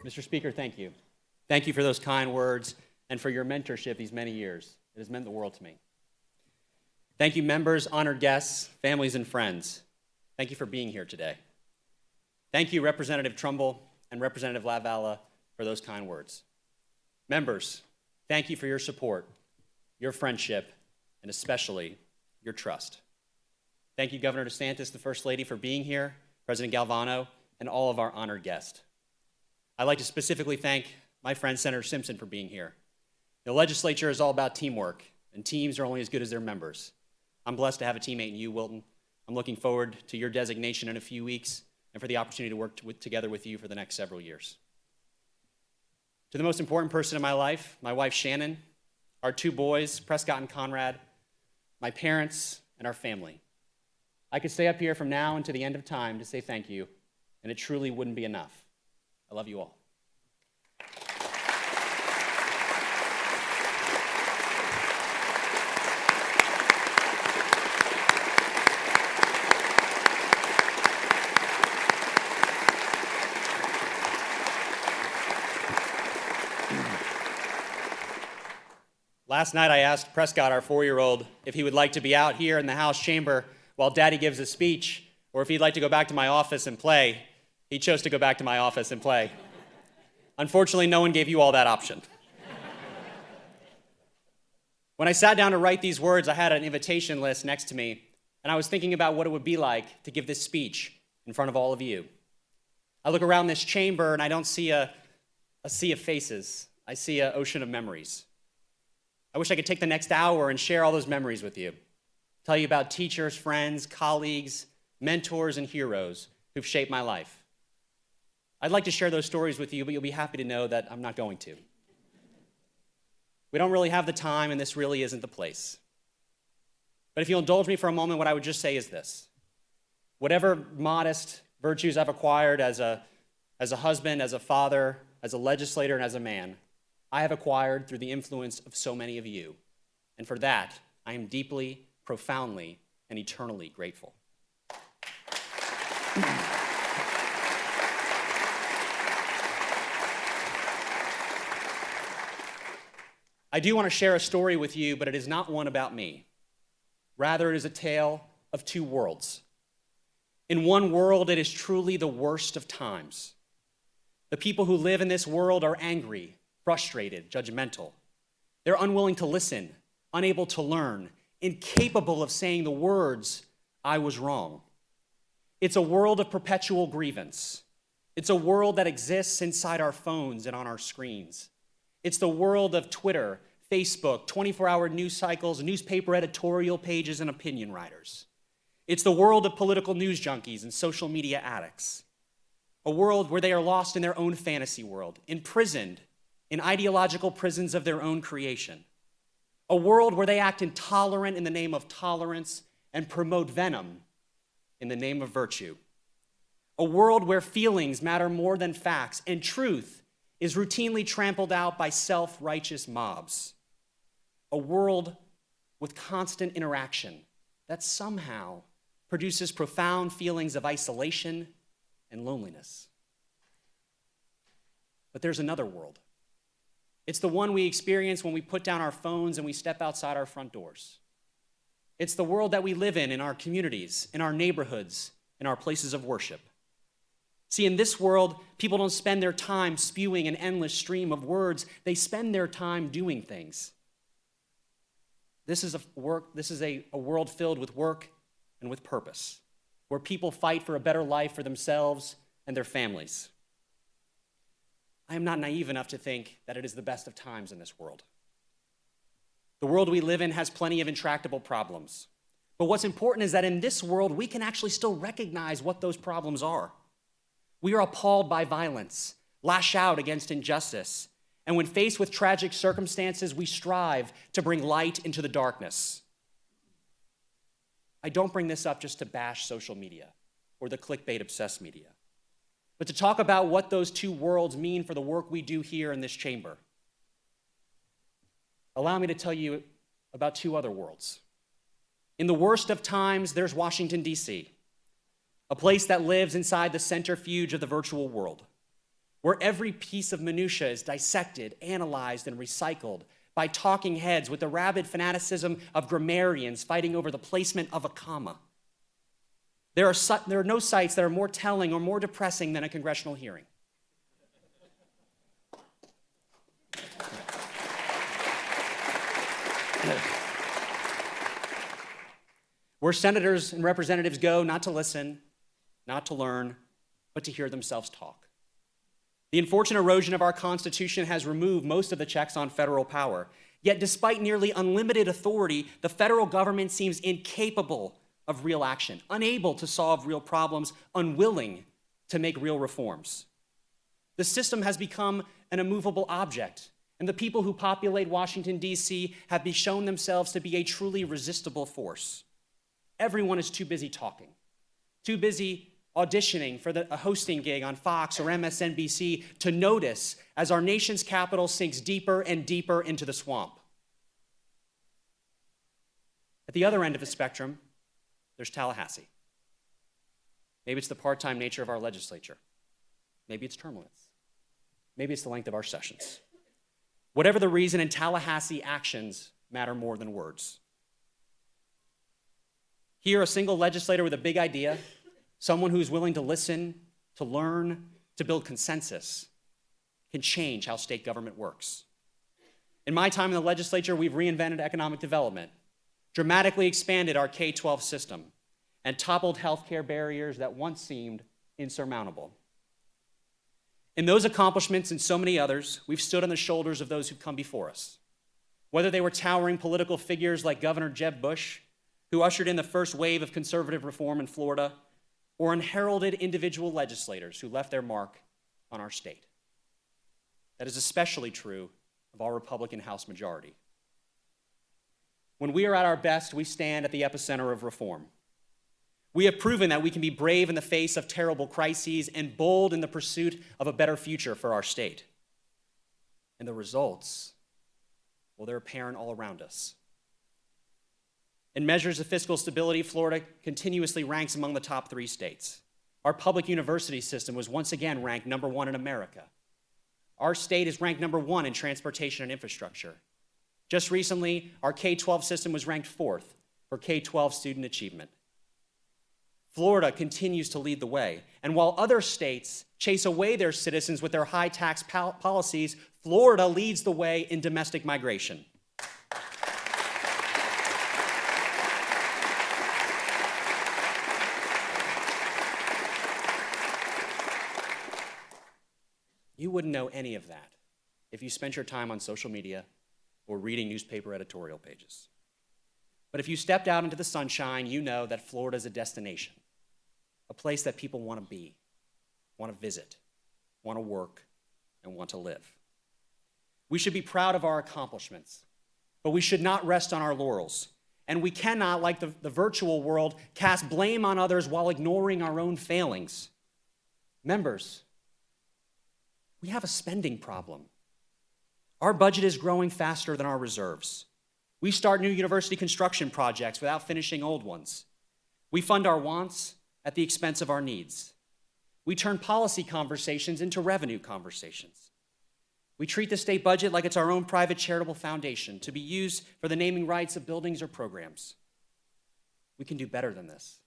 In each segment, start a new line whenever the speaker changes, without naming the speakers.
Mr. Speaker, thank you. Thank you for those kind words and for your mentorship these many years. It has meant the world to me. Thank you, members, honored guests, families, and friends. Thank you for being here today. Thank you, Representative Trumbull and Representative LaValla, for those kind words. Members, thank you for your support, your friendship, and especially your trust. Thank you, Governor DeSantis, the First Lady, for being here, President Galvano, and all of our honored guests. I'd like to specifically thank my friend Senator Simpson for being here. The legislature is all about teamwork, and teams are only as good as their members. I'm blessed to have a teammate in you, Wilton. I'm looking forward to your designation in a few weeks and for the opportunity to work together with you for the next several years. To the most important person in my life, my wife Shannon, our two boys, Prescott and Conrad, my parents, and our family. I could stay up here from now until the end of time to say thank you, and it truly wouldn't be enough. I love you all. Last night I asked Prescott, our 4-year-old, if he would like to be out here in the House chamber while Daddy gives a speech, or if he'd like to go back to my office and play. He chose to go back to my office and play. Unfortunately, no one gave you all that option. When I sat down to write these words, I had an invitation list next to me, and I was thinking about what it would be like to give this speech in front of all of you. I look around this chamber, and I don't see a sea of faces. I see an ocean of memories. I wish I could take the next hour and share all those memories with you. Tell you about teachers, friends, colleagues, mentors, and heroes who've shaped my life. I'd like to share those stories with you, but you'll be happy to know that I'm not going to. We don't really have the time, and this really isn't the place. But if you'll indulge me for a moment, what I would just say is this. Whatever modest virtues I've acquired as a husband, as a father, as a legislator, and as a man, I have acquired through the influence of so many of you. And for that, I am deeply, profoundly, and eternally grateful. I do want to share a story with you, but it is not one about me. Rather, it is a tale of two worlds. In one world, it is truly the worst of times. The people who live in this world are angry, frustrated, judgmental. They're unwilling to listen, unable to learn, incapable of saying the words, "I was wrong." It's a world of perpetual grievance. It's a world that exists inside our phones and on our screens. It's the world of Twitter, Facebook, 24-hour news cycles, newspaper editorial pages, and opinion writers. It's the world of political news junkies and social media addicts. A world where they are lost in their own fantasy world, imprisoned in ideological prisons of their own creation. A world where they act intolerant in the name of tolerance and promote venom in the name of virtue. A world where feelings matter more than facts and truth is routinely trampled out by self-righteous mobs. A world with constant interaction that somehow produces profound feelings of isolation and loneliness. But there's another world. It's the one we experience when we put down our phones and we step outside our front doors. It's the world that we live in our communities, in our neighborhoods, in our places of worship. See, in this world, people don't spend their time spewing an endless stream of words. They spend their time doing things. This is a world filled with work and with purpose, where people fight for a better life for themselves and their families. I am not naive enough to think that it is the best of times in this world. The world we live in has plenty of intractable problems. But what's important is that in this world, we can actually still recognize what those problems are. We are appalled by violence, lash out against injustice, and when faced with tragic circumstances, we strive to bring light into the darkness. I don't bring this up just to bash social media or the clickbait-obsessed media, but to talk about what those two worlds mean for the work we do here in this chamber. Allow me to tell you about two other worlds. In the worst of times, there's Washington, D.C., a place that lives inside the centrifuge of the virtual world, where every piece of minutia is dissected, analyzed, and recycled by talking heads with the rabid fanaticism of grammarians fighting over the placement of a comma. There are no sites that are more telling or more depressing than a congressional hearing. Where senators and representatives go not to listen, not to learn, but to hear themselves talk. The unfortunate erosion of our Constitution has removed most of the checks on federal power. Yet despite nearly unlimited authority, the federal government seems incapable of real action, unable to solve real problems, unwilling to make real reforms. The system has become an immovable object, and the people who populate Washington, D.C. have shown themselves to be a truly resistible force. Everyone is too busy talking, too busy auditioning for a hosting gig on Fox or MSNBC to notice as our nation's capital sinks deeper and deeper into the swamp. At the other end of the spectrum, there's Tallahassee. Maybe it's the part-time nature of our legislature. Maybe it's term limits. Maybe it's the length of our sessions. Whatever the reason, in Tallahassee, actions matter more than words. Here, a single legislator with a big idea, someone who's willing to listen, to learn, to build consensus, can change how state government works. In my time in the legislature, we've reinvented economic development, dramatically expanded our K-12 system, and toppled healthcare barriers that once seemed insurmountable. In those accomplishments and so many others, we've stood on the shoulders of those who've come before us. Whether they were towering political figures like Governor Jeb Bush, who ushered in the first wave of conservative reform in Florida, or unheralded individual legislators who left their mark on our state. That is especially true of our Republican House majority. When we are at our best, we stand at the epicenter of reform. We have proven that we can be brave in the face of terrible crises and bold in the pursuit of a better future for our state. And the results, well, they're apparent all around us. In measures of fiscal stability, Florida continuously ranks among the top 3 states. Our public university system was once again ranked number 1 in America. Our state is ranked number 1 in transportation and infrastructure. Just recently, our K-12 system was ranked 4th for K-12 student achievement. Florida continues to lead the way, and while other states chase away their citizens with their high tax policies, Florida leads the way in domestic migration. You wouldn't know any of that if you spent your time on social media or reading newspaper editorial pages. But if you stepped out into the sunshine, you know that Florida is a destination, a place that people want to be, want to visit, want to work, and want to live. We should be proud of our accomplishments, but we should not rest on our laurels. And we cannot, like the virtual world, cast blame on others while ignoring our own failings. Members, we have a spending problem. Our budget is growing faster than our reserves. We start new university construction projects without finishing old ones. We fund our wants at the expense of our needs. We turn policy conversations into revenue conversations. We treat the state budget like it's our own private charitable foundation to be used for the naming rights of buildings or programs. We can do better than this.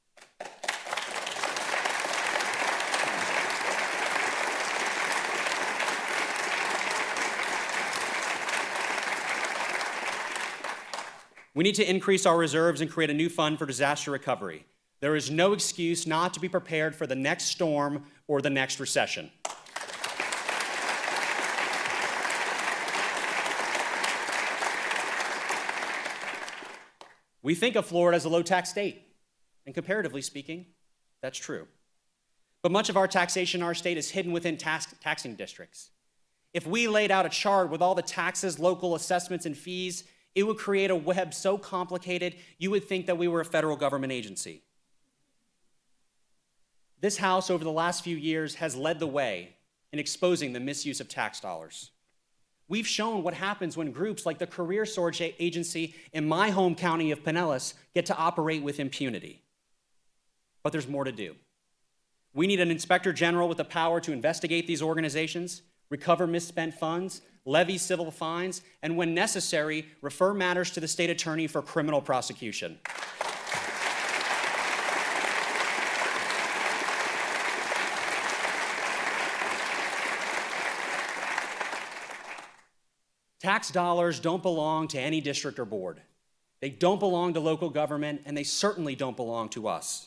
We need to increase our reserves and create a new fund for disaster recovery. There is no excuse not to be prepared for the next storm or the next recession. We think of Florida as a low-tax state, and comparatively speaking, that's true. But much of our taxation in our state is hidden within taxing districts. If we laid out a chart with all the taxes, local assessments, and fees, it would create a web so complicated you would think that we were a federal government agency. This House, over the last few years, has led the way in exposing the misuse of tax dollars. We've shown what happens when groups like the Career Source Agency in my home county of Pinellas get to operate with impunity. But there's more to do. We need an inspector general with the power to investigate these organizations, recover misspent funds, levy civil fines, and when necessary, refer matters to the state attorney for criminal prosecution. Tax dollars don't belong to any district or board. They don't belong to local government, and they certainly don't belong to us.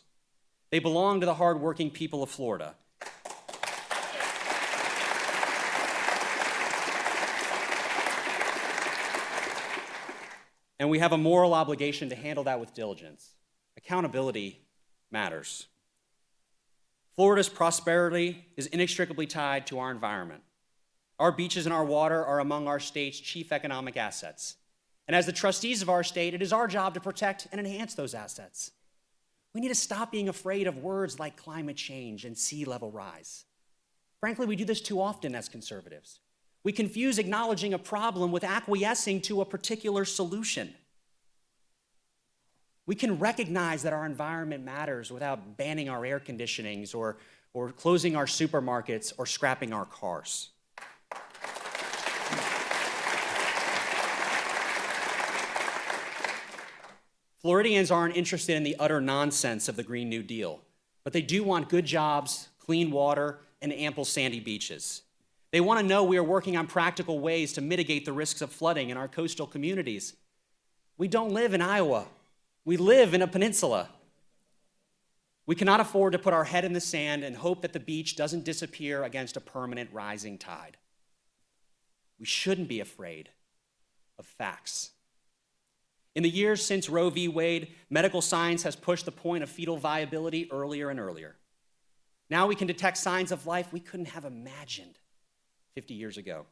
They belong to the hardworking people of Florida. And we have a moral obligation to handle that with diligence. Accountability matters. Florida's prosperity is inextricably tied to our environment. Our beaches and our water are among our state's chief economic assets. And as the trustees of our state, it is our job to protect and enhance those assets. We need to stop being afraid of words like climate change and sea level rise. Frankly, we do this too often as conservatives. We confuse acknowledging a problem with acquiescing to a particular solution. We can recognize that our environment matters without banning our air conditionings or closing our supermarkets or scrapping our cars. Floridians aren't interested in the utter nonsense of the Green New Deal, but they do want good jobs, clean water, and ample sandy beaches. They want to know we are working on practical ways to mitigate the risks of flooding in our coastal communities. We don't live in Iowa. We live in a peninsula. We cannot afford to put our head in the sand and hope that the beach doesn't disappear against a permanent rising tide. We shouldn't be afraid of facts. In the years since Roe v. Wade, medical science has pushed the point of fetal viability earlier and earlier. Now we can detect signs of life we couldn't have imagined 50 years ago.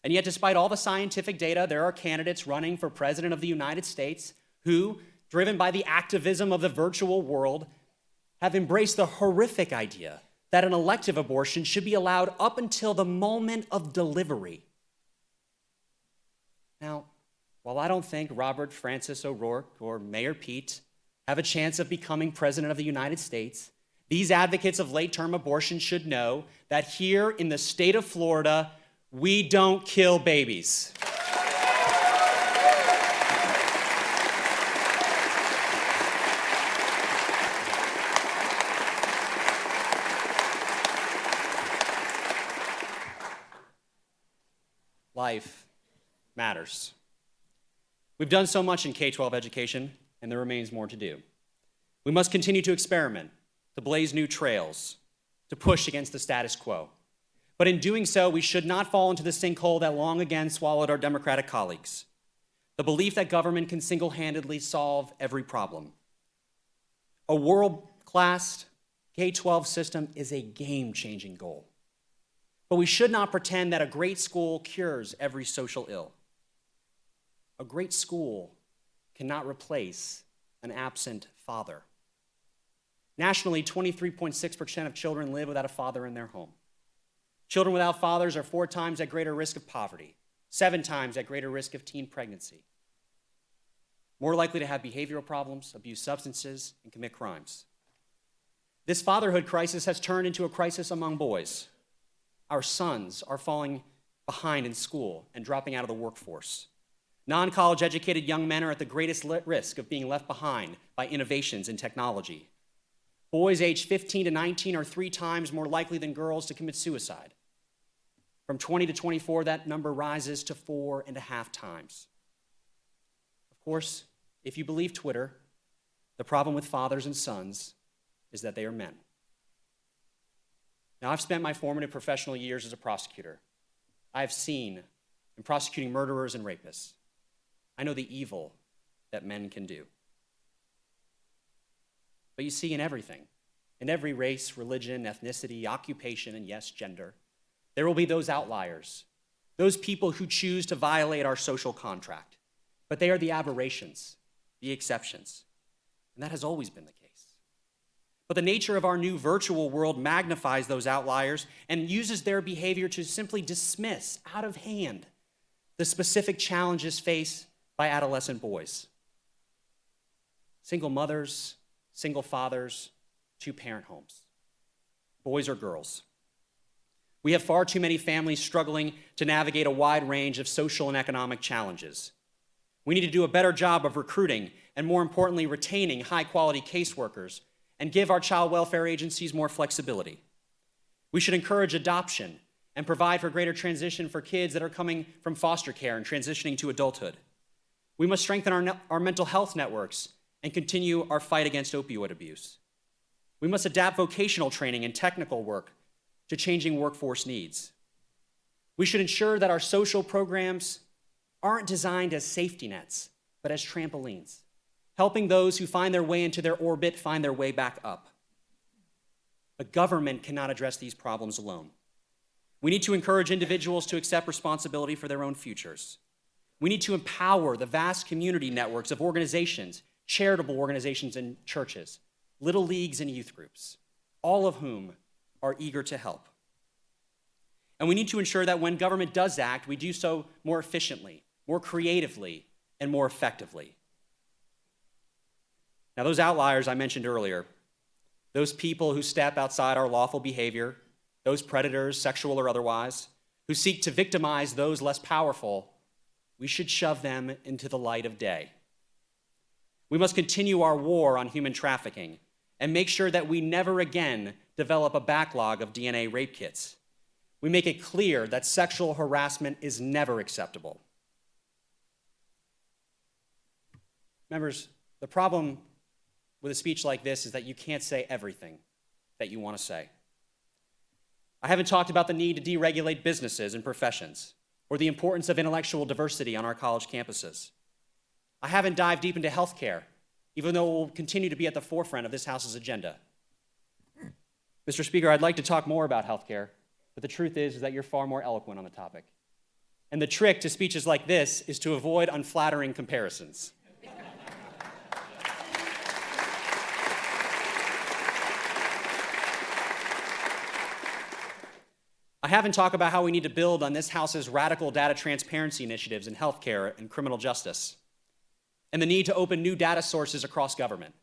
And yet, despite all the scientific data, there are candidates running for president of the United States who, driven by the activism of the virtual world, have embraced the horrific idea that an elective abortion should be allowed up until the moment of delivery. Now, while I don't think Robert Francis O'Rourke or Mayor Pete have a chance of becoming president of the United States, these advocates of late-term abortion should know that here in the state of Florida, we don't kill babies. Life matters. We've done so much in K-12 education, and there remains more to do. We must continue to experiment, to blaze new trails, to push against the status quo. But in doing so, we should not fall into the sinkhole that long again swallowed our Democratic colleagues, the belief that government can single-handedly solve every problem. A world-class K-12 system is a game-changing goal. But we should not pretend that a great school cures every social ill. A great school cannot replace an absent father. Nationally, 23.6% of children live without a father in their home. Children without fathers are 4 times at greater risk of poverty, 7 times at greater risk of teen pregnancy, more likely to have behavioral problems, abuse substances, and commit crimes. This fatherhood crisis has turned into a crisis among boys. Our sons are falling behind in school and dropping out of the workforce. Non-college educated young men are at the greatest risk of being left behind by innovations in technology. Boys aged 15 to 19 are 3 times more likely than girls to commit suicide. From 20 to 24, that number rises to 4.5 times. Of course, if you believe Twitter, the problem with fathers and sons is that they are men. Now, I've spent my formative professional years as a prosecutor. I have seen in prosecuting murderers and rapists. I know the evil that men can do. But you see, in everything, in every race, religion, ethnicity, occupation, and yes, gender, there will be those outliers, those people who choose to violate our social contract. But they are the aberrations, the exceptions. And that has always been the case. But the nature of our new virtual world magnifies those outliers and uses their behavior to simply dismiss out of hand the specific challenges faced by adolescent boys. Single mothers, single fathers, 2-parent homes. boys or girls. We have far too many families struggling to navigate a wide range of social and economic challenges. We need to do a better job of recruiting and, more importantly, retaining high-quality caseworkers and give our child welfare agencies more flexibility. We should encourage adoption and provide for greater transition for kids that are coming from foster care and transitioning to adulthood. We must strengthen our mental health networks and continue our fight against opioid abuse. We must adapt vocational training and technical work to changing workforce needs. We should ensure that our social programs aren't designed as safety nets, but as trampolines, helping those who find their way into their orbit find their way back up. But government cannot address these problems alone. We need to encourage individuals to accept responsibility for their own futures. We need to empower the vast community networks of organizations, charitable organizations and churches, little leagues and youth groups, all of whom are eager to help. And we need to ensure that when government does act, we do so more efficiently, more creatively, and more effectively. Now, those outliers I mentioned earlier, those people who step outside our lawful behavior, those predators, sexual or otherwise, who seek to victimize those less powerful, we should shove them into the light of day. We must continue our war on human trafficking and make sure that we never again develop a backlog of DNA rape kits. We make it clear that sexual harassment is never acceptable. Members, the problem with a speech like this is that you can't say everything that you want to say. I haven't talked about the need to deregulate businesses and professions or the importance of intellectual diversity on our college campuses. I haven't dived deep into healthcare, even though it will continue to be at the forefront of this House's agenda. Mr. Speaker, I'd like to talk more about healthcare, but the truth is that you're far more eloquent on the topic. And the trick to speeches like this is to avoid unflattering comparisons. I haven't talked about how we need to build on this House's radical data transparency initiatives in healthcare and criminal justice, and the need to open new data sources across government.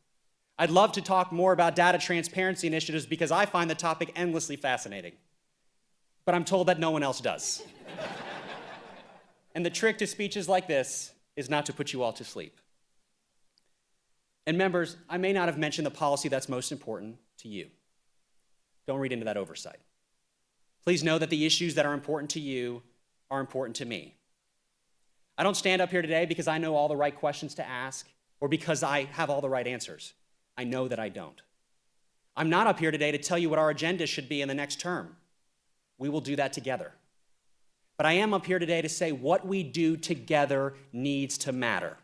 I'd love to talk more about data transparency initiatives because I find the topic endlessly fascinating, but I'm told that no one else does. And the trick to speeches like this is not to put you all to sleep. And members, I may not have mentioned the policy that's most important to you. Don't read into that oversight. Please know that the issues that are important to you are important to me. I don't stand up here today because I know all the right questions to ask or because I have all the right answers. I know that I don't. I'm not up here today to tell you what our agenda should be in the next term. We will do that together. But I am up here today to say what we do together needs to matter.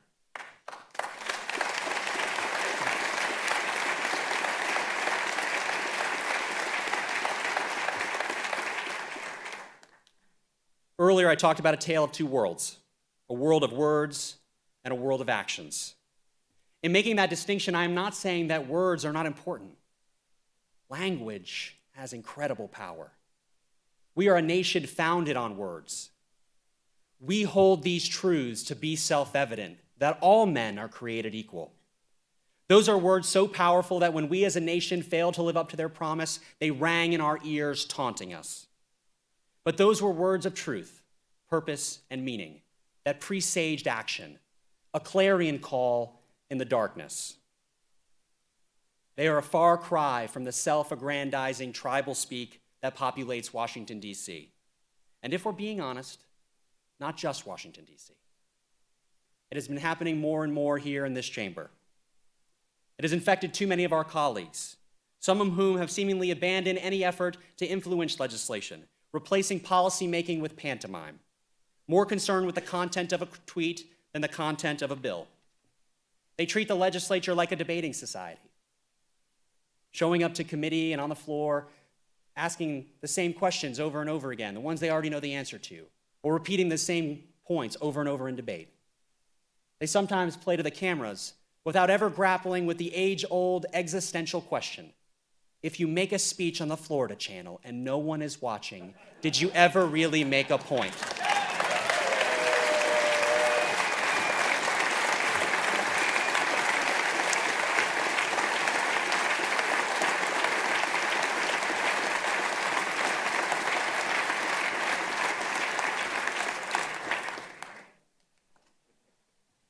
Earlier, I talked about a tale of two worlds, a world of words and a world of actions. In making that distinction, I am not saying that words are not important. Language has incredible power. We are a nation founded on words. We hold these truths to be self-evident, that all men are created equal. Those are words so powerful that when we as a nation fail to live up to their promise, they rang in our ears, taunting us. But those were words of truth, purpose, and meaning that presaged action, a clarion call in the darkness. They are a far cry from the self-aggrandizing tribal speak that populates Washington, D.C. And if we're being honest, not just Washington, D.C. It has been happening more and more here in this chamber. It has infected too many of our colleagues, some of whom have seemingly abandoned any effort to influence legislation, replacing policymaking with pantomime, more concerned with the content of a tweet than the content of a bill. They treat the legislature like a debating society, showing up to committee and on the floor, asking the same questions over and over again, the ones they already know the answer to, or repeating the same points over and over in debate. They sometimes play to the cameras without ever grappling with the age-old existential question. If you make a speech on the Florida Channel and no one is watching, did you ever really make a point?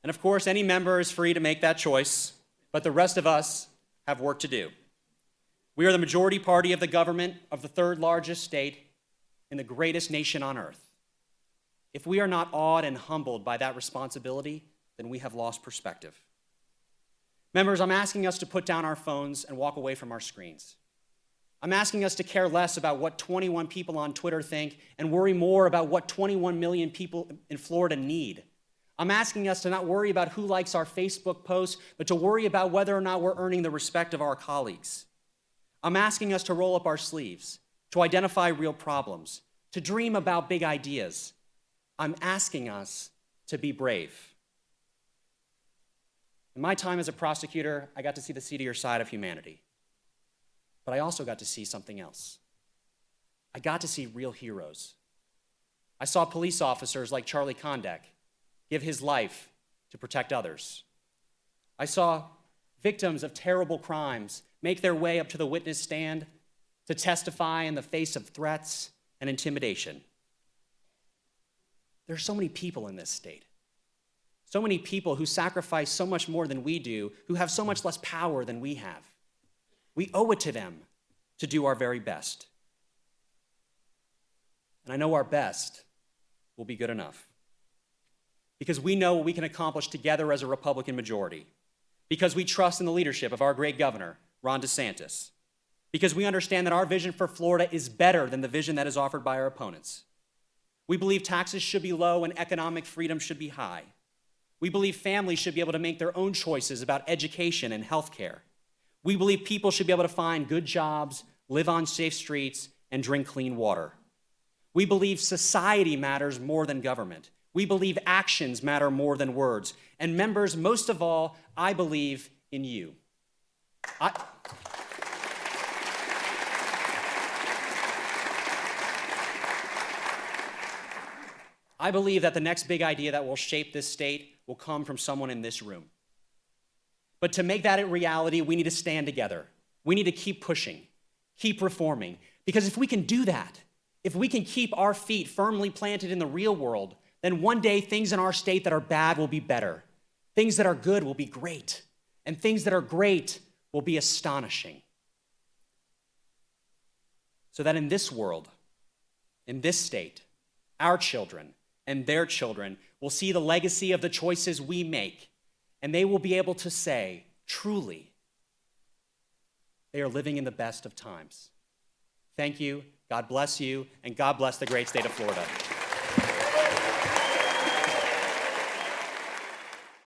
And of course, any member is free to make that choice, but the rest of us have work to do. We are the majority party of the government of the third largest state in the greatest nation on earth. If we are not awed and humbled by that responsibility, then we have lost perspective. Members, I'm asking us to put down our phones and walk away from our screens. I'm asking us to care less about what 21 people on Twitter think and worry more about what 21 million people in Florida need. I'm asking us to not worry about who likes our Facebook posts, but to worry about whether or not we're earning the respect of our colleagues. I'm asking us to roll up our sleeves, to identify real problems, to dream about big ideas. I'm asking us to be brave. In my time as a prosecutor, I got to see the seedier side of humanity. But I also got to see something else. I got to see real heroes. I saw police officers like Charlie Kondek give his life to protect others. I saw victims of terrible crimes make their way up to the witness stand to testify in the face of threats and intimidation. There are so many people in this state. So many people who sacrifice so much more than we do, who have so much less power than we have. We owe it to them to do our very best. And I know our best will be good enough. Because we know what we can accomplish together as a Republican majority. Because we trust in the leadership of our great governor, Ron DeSantis. Because we understand that our vision for Florida is better than the vision that is offered by our opponents. We believe taxes should be low and economic freedom should be high. We believe families should be able to make their own choices about education and health care. We believe people should be able to find good jobs, live on safe streets, and drink clean water. We believe society matters more than government. We believe actions matter more than words. And members, most of all, I believe in you. I believe that the next big idea that will shape this state will come from someone in this room. But to make that a reality, we need to stand together. We need to keep pushing, keep reforming. Because if we can do that, if we can keep our feet firmly planted in the real world, then one day things in our state that are bad will be better. Things that are good will be great. And things that are great will be astonishing. So that in this world, in this state, our children and their children will see the legacy of the choices we make, and they will be able to say, truly, they are living in the best of times. Thank you, God bless you, and God bless the great state of Florida.